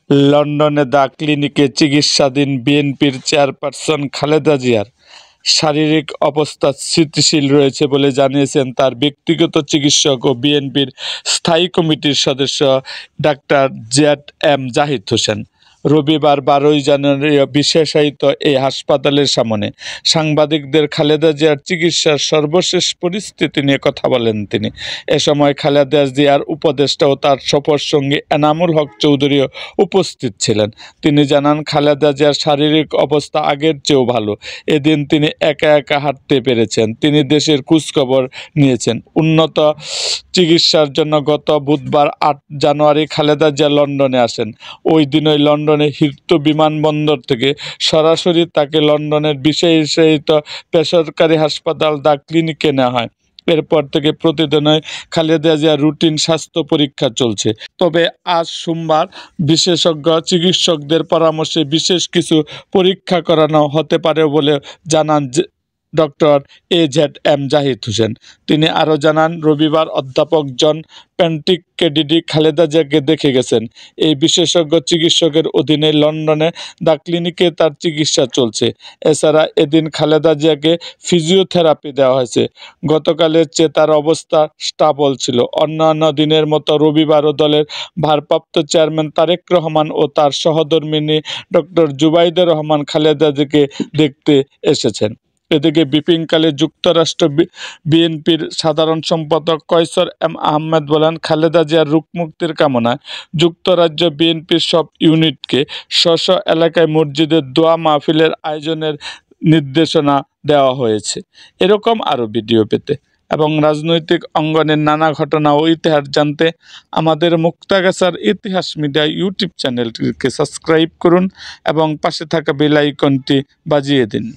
লন্ডনে দ্য ক্লিনিকে চিকিৎসাধীন বিএনপির চেয়ারপারসন খালেদা জিয়ার শারীরিক অবস্থা স্থিতিশীল রয়েছে বলে জানিয়েছেন তার ব্যক্তিগত চিকিৎসক ও বিএনপির স্থায়ী কমিটির সদস্য ডাক্তার জেড.এম. জাহিদ হোসেন। রবিবার 12 জানুয়ারি বিশেষায়িত এই হাসপাতালের সামনে সাংবাদিকদের খালেদা জিয়ার চিকিৎসার সর্বশেষ পরিস্থিতি নিয়ে কথা বলেন তিনি। এ সময় খালেদা জিয়ার উপদেষ্টা ও তার সফরসঙ্গী এনামুল হক চৌধুরীও উপস্থিত ছিলেন। তিনি জানান, খালেদা জিয়ার শারীরিক অবস্থা আগের চেয়েও ভালো। এদিন তিনি একা একা হাঁটতে পেরেছেন। তিনি দেশের খোঁজখবর নিয়েছেন। উন্নত চিকিৎসার জন্য গত বুধবার 8 জানুয়ারি খালেদা জিয়া লন্ডনে আসেন। ওই দিনই লন্ডনের হিথ্রো বিমানবন্দর থেকে সরাসরি তাকে লন্ডনের বিশেষায়িত বেসরকারি হাসপাতাল দ্য ক্লিনিকে নেওয়া হয়। এরপর থেকে প্রতিদিনই খালেদা জিয়ার রুটিন স্বাস্থ্য পরীক্ষা চলছে। তবে আজ সোমবার বিশেষজ্ঞ চিকিৎসকদের পরামর্শে বিশেষ কিছু পরীক্ষা করানো হতে পারে বলে জানান ডক্টর এ.জেড.এম. জাহিদ হোসেন। তিনি আরও জানান, রবিবার অধ্যাপক জন প্যাট্রিক কেনেডি খালেদা জিয়াকে দেখে গেছেন। এই বিশেষজ্ঞ চিকিৎসকের অধীনে লন্ডনে দ্য ক্লিনিকে তার চিকিৎসা চলছে। এছাড়া এদিন খালেদা জিয়াকে ফিজিওথেরাপি দেওয়া হয়েছে। গতকালের চেয়ে তার অবস্থা স্টাবল ছিল। অন্যান্য দিনের মতো রবিবারও দলের ভারপ্রাপ্ত চেয়ারম্যান তারেক রহমান ও তার সহধর্মিণী ডক্টর জুবাইদা রহমান খালেদা জিয়াকে দেখতে এসেছেন। এদিকে ব্রিফিংকালে যুক্তরাষ্ট্র বিএনপির সাধারণ সম্পাদক কয়সর এম আহমেদ বলেন, খালেদা জিয়ার রোগমুক্তির কামনায় যুক্তরাজ্য বিএনপির সব ইউনিটকে স্ব এলাকায় মসজিদে দোয়া মাহফিলের আয়োজনের নির্দেশনা দেওয়া হয়েছে। এরকম আরও ভিডিও পেতে এবং রাজনৈতিক অঙ্গনের নানা ঘটনা ও ইতিহাস জানতে আমাদের মুক্তাগাছার ইতিহাস মিডিয়া ইউটিউব চ্যানেলটিকে সাবস্ক্রাইব করুন এবং পাশে থাকা বেল আইকনটি বাজিয়ে দিন।